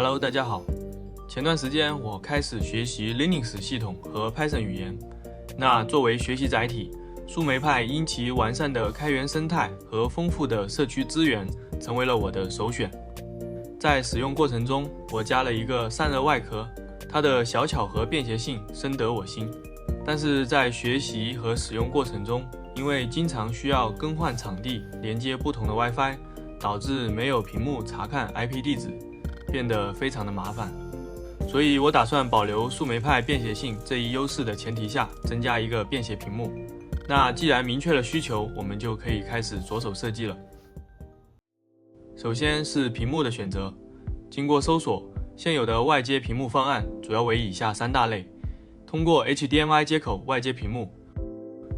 Hello， 大家好。前段时间我开始学习 Linux 系统和 Python 语言。那作为学习载体，树莓派因其完善的开源生态和丰富的社区资源，成为了我的首选。在使用过程中，我加了一个散热外壳，它的小巧和便携性深得我心。但是在学习和使用过程中，因为经常需要更换场地，连接不同的 WiFi， 导致没有屏幕查看 IP 地址，变得非常的麻烦。所以我打算保留树莓派便携性这一优势的前提下，增加一个便携屏幕。那既然明确了需求，我们就可以开始着手设计了。首先是屏幕的选择，经过搜索，现有的外接屏幕方案主要为以下3大类：通过 HDMI 接口外接屏幕，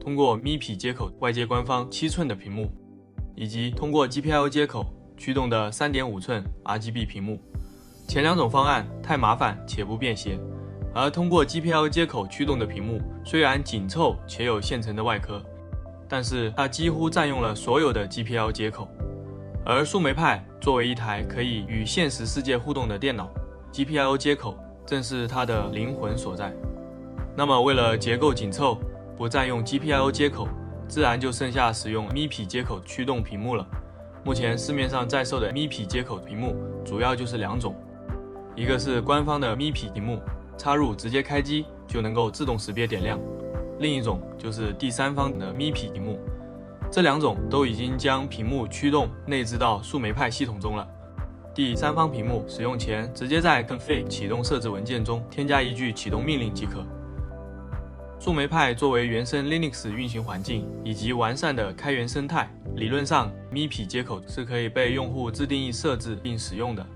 通过 MIPI 接口外接官方7寸的屏幕，以及通过 GPIO 接口驱动的3.5寸 RGB 屏幕。前2种方案太麻烦且不便携，而通过 GPIO 接口驱动的屏幕虽然紧凑且有现成的外壳，但是它几乎占用了所有的 GPIO 接口。而树莓派作为一台可以与现实世界互动的电脑， GPIO 接口正是它的灵魂所在。那么为了结构紧凑，不占用 GPIO 接口，自然就剩下使用 MIPI 接口驱动屏幕了。目前市面上在售的 MIPI 接口屏幕主要就是2种，一个是官方的 MIPI 屏幕，插入直接开机就能够自动识别点亮，另一种就是第三方的 MIPI 屏幕。这2种都已经将屏幕驱动内置到树莓派系统中了。第三方屏幕使用前，直接在 config 启动设置文件中添加一句启动命令即可。树莓派作为原生 Linux 运行环境以及完善的开源生态，理论上 MIPI 接口是可以被用户自定义设置并使用的。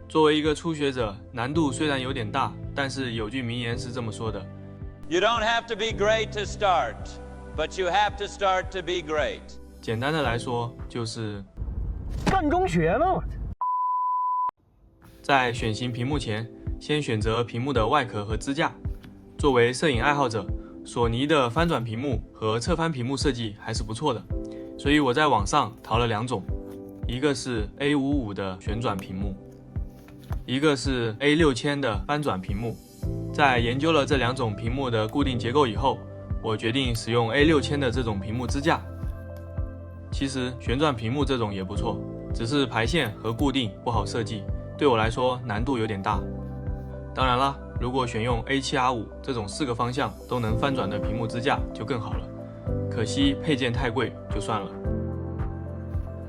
作为一个初学者，难度虽然有点大，但是有句名言是这么说的 You don't have to be great to start, but you have to start to be great. 简单的来说就是干中学嘛。在选型屏幕前，先选择屏幕的外壳和支架。作为摄影爱好者，索尼的翻转屏幕和侧翻屏幕设计还是不错的，所以我在网上淘了2种，一个是 A55 的旋转屏幕，一个是 A6000 的翻转屏幕。在研究了这2种屏幕的固定结构以后，我决定使用 A6000 的这种屏幕支架。其实旋转屏幕这种也不错，只是排线和固定不好设计，对我来说难度有点大。当然啦，如果选用 A7R5 这种4个方向都能翻转的屏幕支架就更好了，可惜配件太贵，就算了。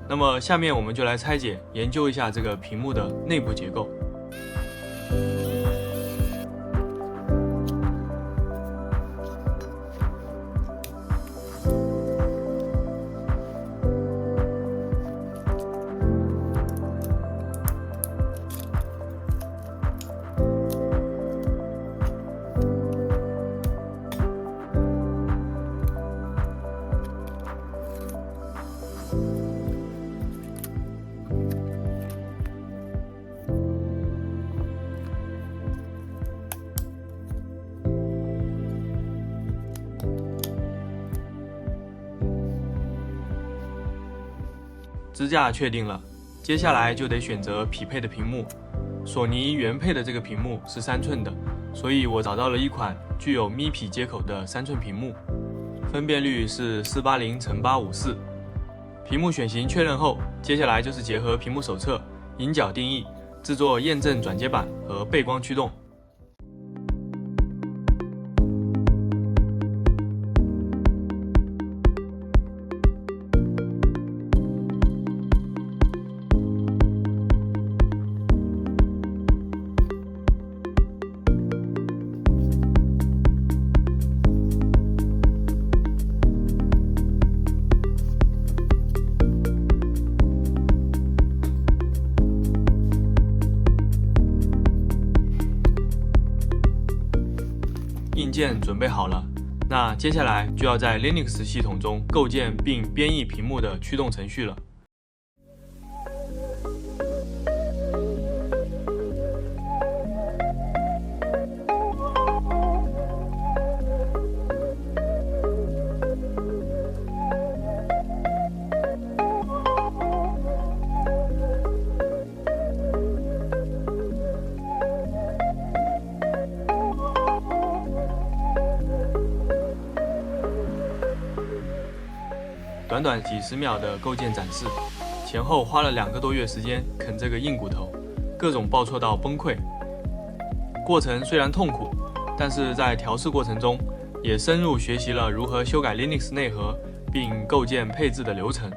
那么下面我们就来拆解研究一下这个屏幕的内部结构。支架确定了，接下来就得选择匹配的屏幕。索尼原配的这个屏幕是3寸的，所以我找到了一款具有 MIPI 接口的3寸屏幕，分辨率是480×854。屏幕选型确认后，接下来就是结合屏幕手册、引脚定义，制作验证转接板和背光驱动。硬件准备好了，那接下来就要在 Linux 系统中构建并编译屏幕的驱动程序了。短短几十秒的构建展示，前后花了2个多月时间啃这个硬骨头，各种报错到崩溃。过程虽然痛苦，但是在调试过程中也深入学习了如何修改 Linux 内核并构建配置的流程。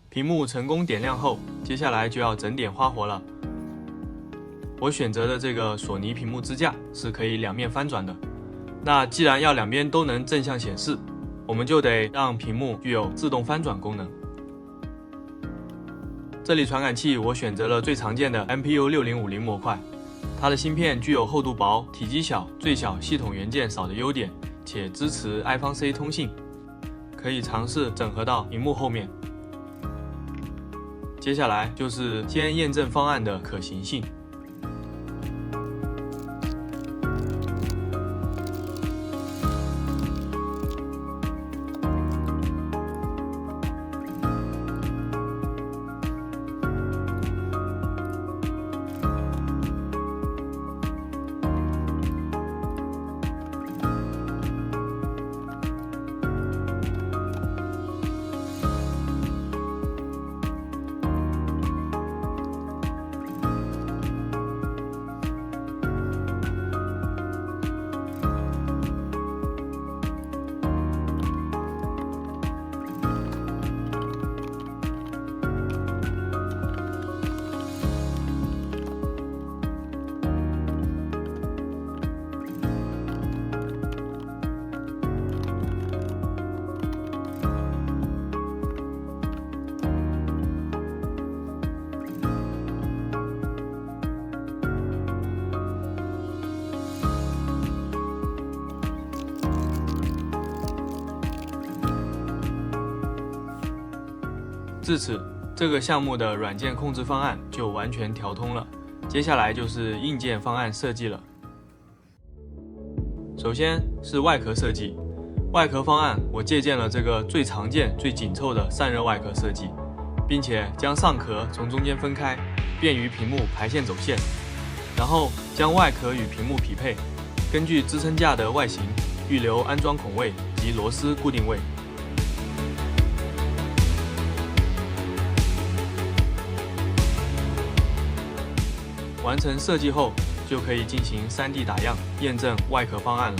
屏幕成功点亮后，接下来就要整点花活了。我选择的这个索尼屏幕支架是可以两面翻转的。那既然要两边都能正向显示，我们就得让屏幕具有自动翻转功能。这里传感器我选择了最常见的 MPU6050 模块，它的芯片具有厚度薄、体积小、最小系统元件少的优点，且支持 iPhone C 通信，可以尝试整合到屏幕后面。接下来就是先验证方案的可行性。至此，这个项目的软件控制方案就完全调通了。接下来就是硬件方案设计了。首先是外壳设计，外壳方案我借鉴了这个最常见、最紧凑的散热外壳设计，并且将上壳从中间分开，便于屏幕排线走线。然后将外壳与屏幕匹配，根据支撑架的外形预留安装孔位及螺丝固定位。完成设计后，就可以进行 3D 打样，验证外壳方案了。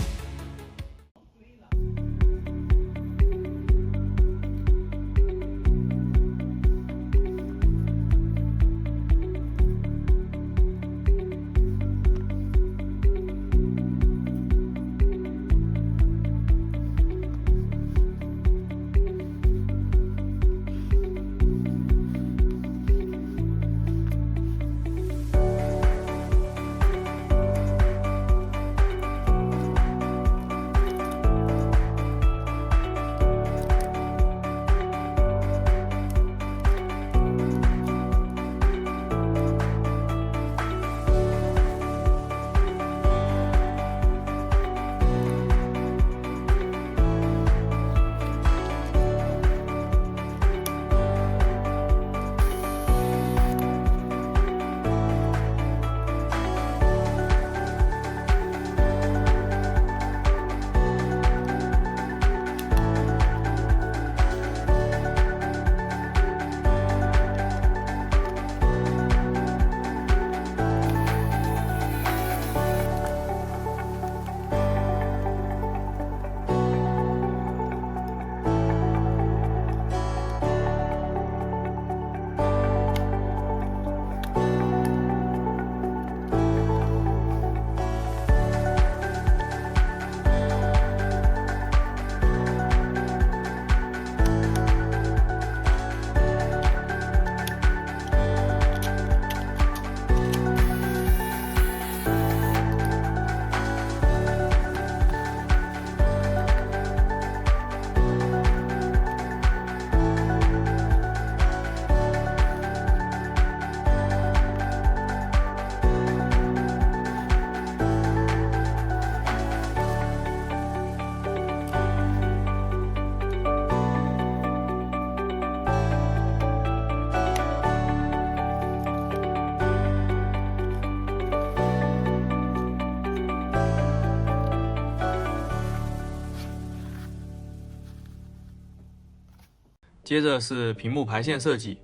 接着是屏幕排线设计，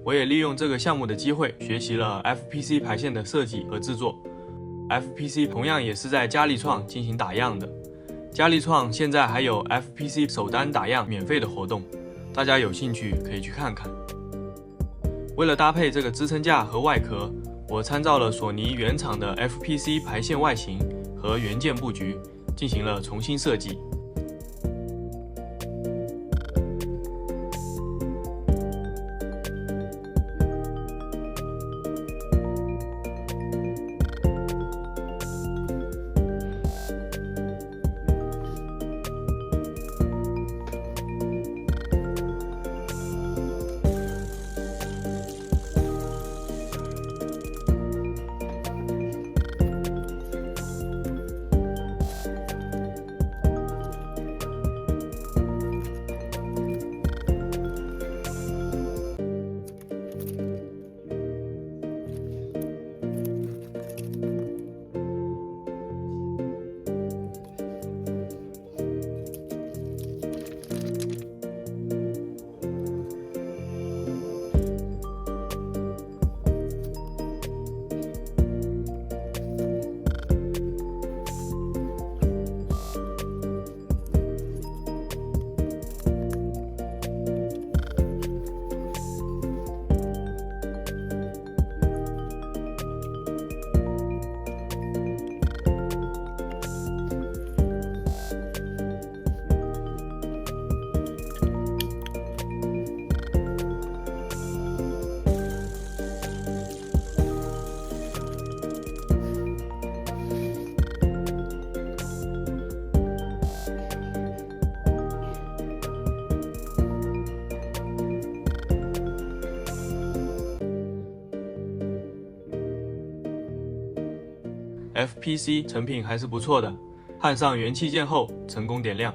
我也利用这个项目的机会学习了 FPC 排线的设计和制作。FPC 同样也是在佳立创进行打样的，佳立创现在还有 FPC 首单打样免费的活动，大家有兴趣可以去看看。为了搭配这个支撑架和外壳，我参照了索尼原厂的 FPC 排线外形和元件布局，进行了重新设计。FPC 成品还是不错的，焊上元器件后成功点亮。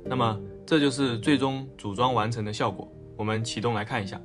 那么这就是最终组装完成的效果。我们启动来看一下。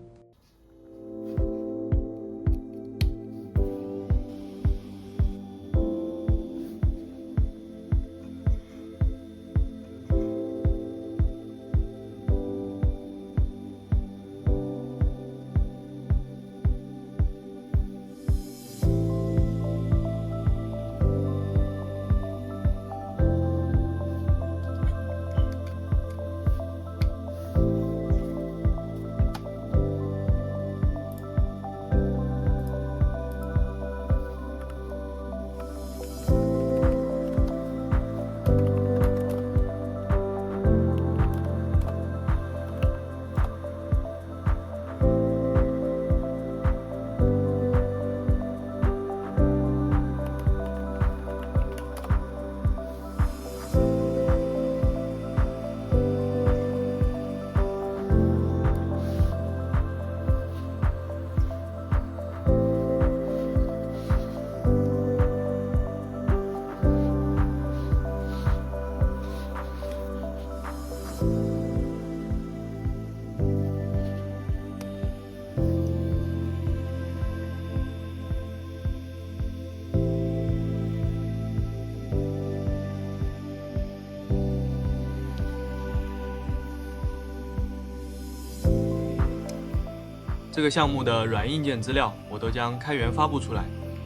这个项目的软硬件资料我都将开源发布出来，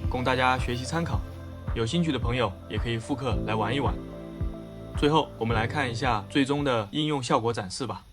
供大家学习参考。有兴趣的朋友也可以复刻来玩一玩。最后，我们来看一下最终的应用效果展示吧。